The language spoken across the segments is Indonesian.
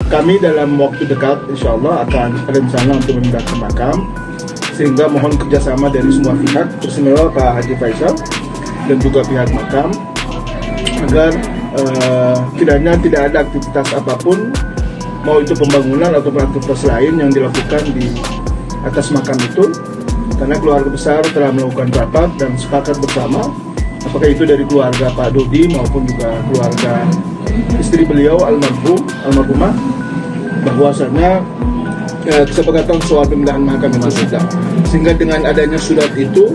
Kami dalam waktu dekat insya Allah akan rencana untuk memindahkan makam, sehingga mohon kerjasama dari semua pihak, terutama Pak Haji Faisal dan juga pihak makam, agar kiranya tidak ada aktivitas apapun, mau itu pembangunan atau aktivitas lain yang dilakukan di atas makam itu, karena keluarga besar telah melakukan rapat dan sepakat bersama, apakah itu dari keluarga Pak Dodi maupun juga keluarga istri beliau almarhumah, bahwasanya kesepakatan soal pemindahan makam itu sudah, sehingga dengan adanya surat itu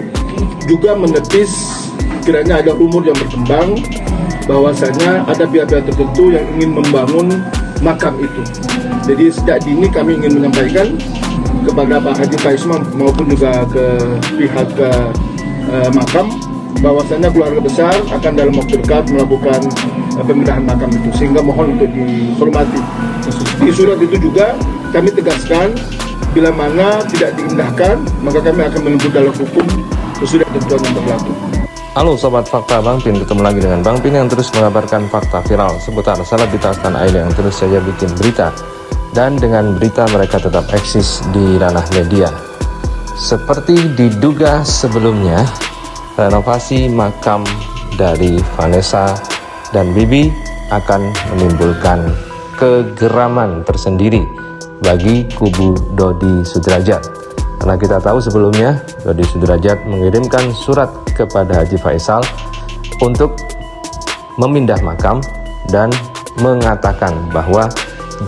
juga menepis kiranya ada rumor yang berkembang bahwasanya ada pihak-pihak tertentu yang ingin membangun makam itu. Jadi sejak dini kami ingin menyampaikan kepada Pak Haji Faisal maupun juga ke pihak makam bahwasanya keluarga besar akan dalam waktu dekat melakukan pemindahan makam itu, sehingga mohon untuk dihormati. Di surat itu juga kami tegaskan bila mana tidak diindahkan maka kami akan menempuh dalam hukum sesuai ketentuan yang berlaku. Halo Sobat Fakta Bang Pin, ketemu lagi dengan Bang Pin yang terus mengabarkan fakta viral seputar selebritas tanah air yang terus saja bikin berita, dan dengan berita mereka tetap eksis di ranah media. Seperti diduga sebelumnya, renovasi makam dari Vanessa dan Bibi akan menimbulkan kegeraman tersendiri bagi kubu Dodi Sudrajat. Karena kita tahu sebelumnya Dodi Sudrajat mengirimkan surat kepada Haji Faisal untuk memindah makam dan mengatakan bahwa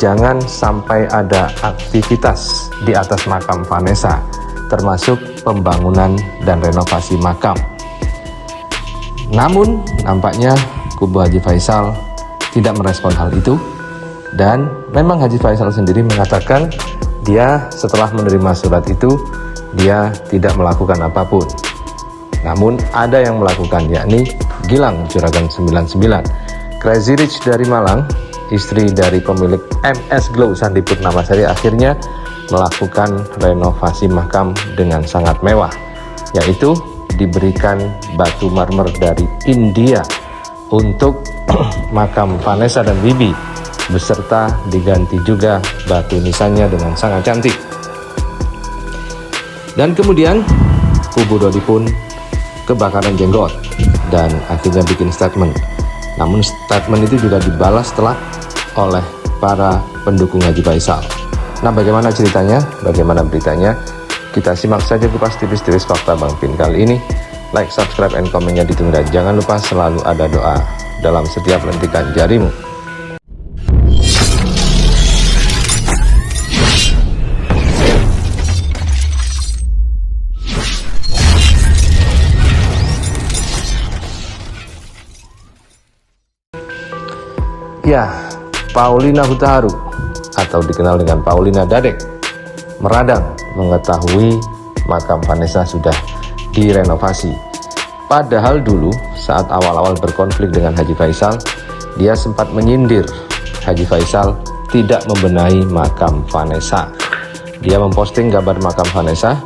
jangan sampai ada aktivitas di atas makam Vanessa, termasuk pembangunan dan renovasi makam. Namun nampaknya kubu Haji Faisal tidak merespon hal itu, dan memang Haji Faisal sendiri mengatakan dia setelah menerima surat itu dia tidak melakukan apapun. Namun ada yang melakukan, yakni Gilang Juragan 99, Crazy Rich dari Malang, istri dari pemilik MS Glow Sandi Purnamasari, akhirnya melakukan renovasi makam dengan sangat mewah, yaitu diberikan batu marmer dari India untuk makam Vanessa dan Bibi, beserta diganti juga batu nisannya dengan sangat cantik. Dan kemudian kubu Dodi pun kebakaran jenggot dan akhirnya bikin statement. Namun statement itu juga dibalas telak oleh para pendukung Haji Faisal. Nah, bagaimana ceritanya? Bagaimana beritanya? Kita simak saja kupas tipis-tipis fakta Bang Pin kali ini. Like, subscribe, and komennya ditunggu, dan jangan lupa selalu ada doa dalam setiap lentikan jarimu. Ya, Paulina Hutaharu atau dikenal dengan Paulina Dadek meradang mengetahui makam Vanessa sudah direnovasi. Padahal dulu saat awal-awal berkonflik dengan Haji Faisal, dia sempat menyindir Haji Faisal tidak membenahi makam Vanessa. Dia memposting gambar makam Vanessa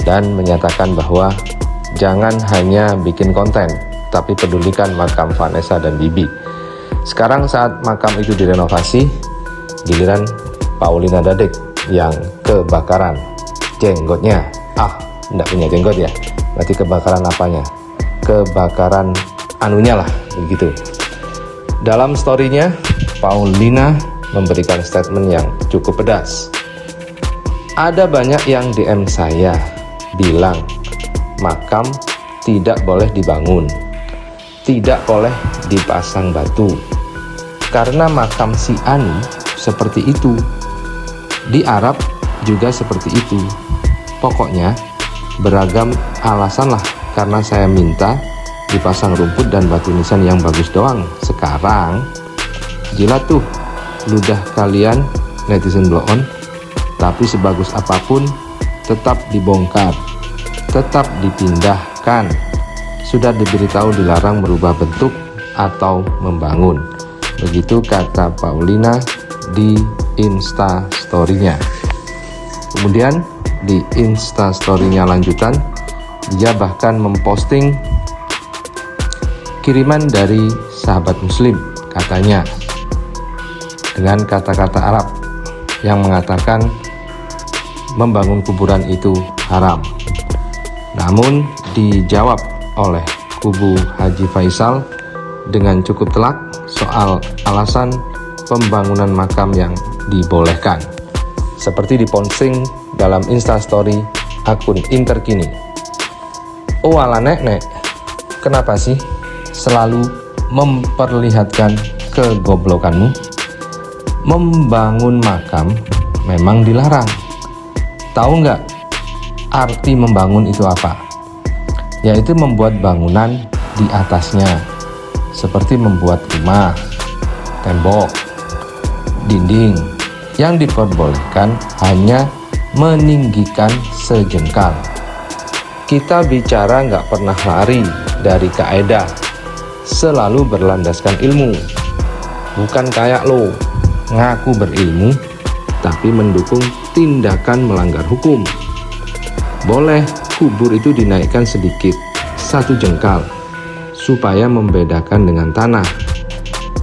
dan menyatakan bahwa jangan hanya bikin konten, tapi pedulikan makam Vanessa dan Bibi. Sekarang saat makam itu direnovasi, giliran Paulina Dadek yang kebakaran jenggotnya. Enggak punya jenggot ya, berarti kebakaran apanya? Kebakaran anunya lah, begitu. Dalam storynya, Paulina memberikan statement yang cukup pedas. Ada banyak yang DM saya bilang makam tidak boleh dibangun, tidak boleh dipasang batu, karena makam si Ani seperti itu, di Arab juga seperti itu. Pokoknya beragam alasan lah, karena saya minta dipasang rumput dan batu nisan yang bagus doang. Sekarang jilat tuh ludah kalian netizen blow on, tapi sebagus apapun tetap dibongkar, tetap dipindahkan. Sudah diberitahu dilarang merubah bentuk atau membangun. Begitu kata Paulina di Insta story-nya. Kemudian di Insta story-nya lanjutan, dia bahkan memposting kiriman dari sahabat muslim. Katanya, dengan kata-kata Arab yang mengatakan membangun kuburan itu haram. Namun dijawab oleh kubu Haji Faisal dengan cukup telak soal alasan pembangunan makam yang dibolehkan. Seperti diposting dalam Instastory akun Interkini. Oh ala nek, kenapa sih selalu memperlihatkan kegoblokanmu? Membangun makam memang dilarang. Tahu nggak arti membangun itu apa? Yaitu membuat bangunan di atasnya, seperti membuat rumah, tembok, dinding. Yang diperbolehkan hanya meninggikan sejengkal. Kita bicara nggak pernah lari dari kaedah, selalu berlandaskan ilmu. Bukan kayak lo, ngaku berilmu, tapi mendukung tindakan melanggar hukum. Boleh kubur itu dinaikkan sedikit, 1 jengkal, supaya membedakan dengan tanah,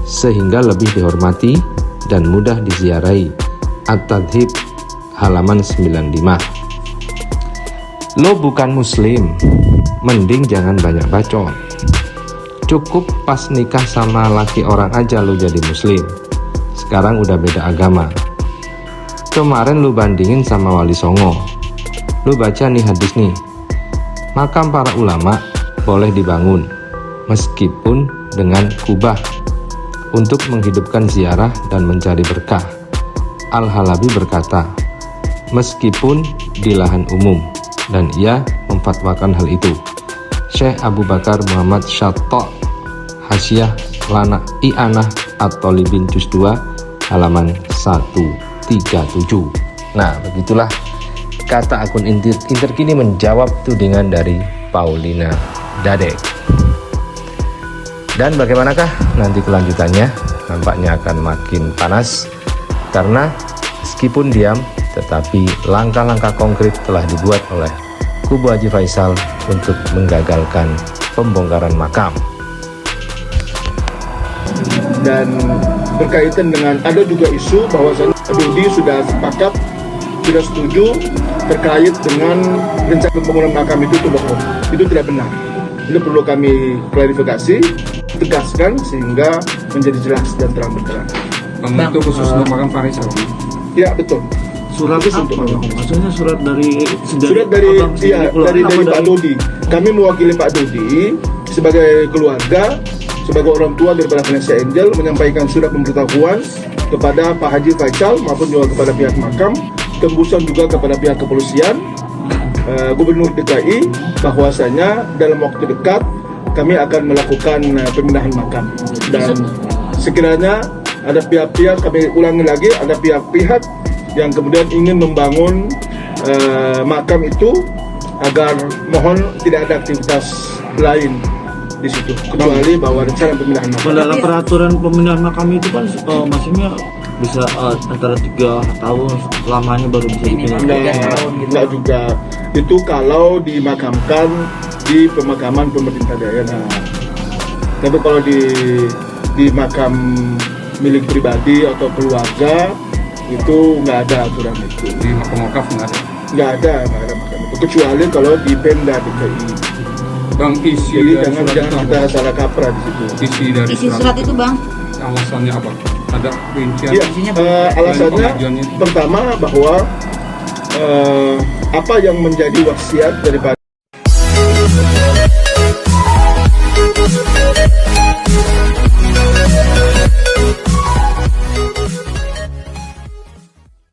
sehingga lebih dihormati dan mudah diziarahi. At-Tadhib halaman 95. Lo bukan muslim, mending jangan banyak bacot. Cukup pas nikah sama laki orang aja lo jadi muslim. Sekarang udah beda agama. Kemarin lo bandingin sama Wali Songo. Lo baca nih hadis nih. Makam para ulama boleh dibangun, meskipun dengan kubah, untuk menghidupkan ziarah dan mencari berkah. Al-Halabi berkata, meskipun di lahan umum, dan ia memfatwakan hal itu. Syekh Abu Bakar Muhammad Syatta' Hasyiah Lana I'anah At-Thalibin Juz 2 halaman 137. Nah, begitulah kata akun Interkini menjawab tudingan dari Paulina Dadek. Dan bagaimanakah nanti kelanjutannya? Nampaknya akan makin panas, karena meskipun diam, tetapi langkah-langkah konkret telah dibuat oleh kubu Haji Faisal untuk menggagalkan pembongkaran makam. Dan berkaitan dengan ada juga isu bahwa Dodi sudah sepakat, sudah setuju terkait dengan rencana pembangunan makam itu bohong. Itu tidak benar. Itu perlu kami klarifikasi, tegaskan sehingga menjadi jelas dan terang benderang. Itu khusus untuk makam Faisal. Ya betul. Surat untuk apa? Maksudnya surat dari Pak Dodi. Kami mewakili Pak Dodi sebagai keluarga, sebagai orang tua daripada Vanessa Angel, menyampaikan surat pemberitahuan kepada Pak Haji Faisal maupun juga kepada pihak makam, tembusan juga kepada pihak kepolisian, Gubernur DKI, bahwasanya dalam waktu dekat kami akan melakukan pemindahan makam. Dan sekiranya ada pihak-pihak, kami ulangi lagi, ada pihak-pihak yang kemudian ingin membangun makam itu, agar mohon tidak ada aktivitas lain di situ kecuali bahwa rencana pemindahan makam. Dalam peraturan pemindahan makam itu kan maksudnya bisa antara 3 tahun lamanya baru bisa dipindah. Enggak juga. Itu kalau dimakamkan di pemakaman pemerintah daerah. Tapi kalau di makam milik pribadi atau keluarga itu nggak ada aturan itu. Di makam wakaf nggak ada makam itu, kecuali kalau di Pemda DKI. Bang, isi Jadi dari jangan surat kita salah kaprah di situ. Isi surat itu bang, alasannya apa? Ada rincian? Ya, alasannya pertama bahwa apa yang menjadi wasiat daripada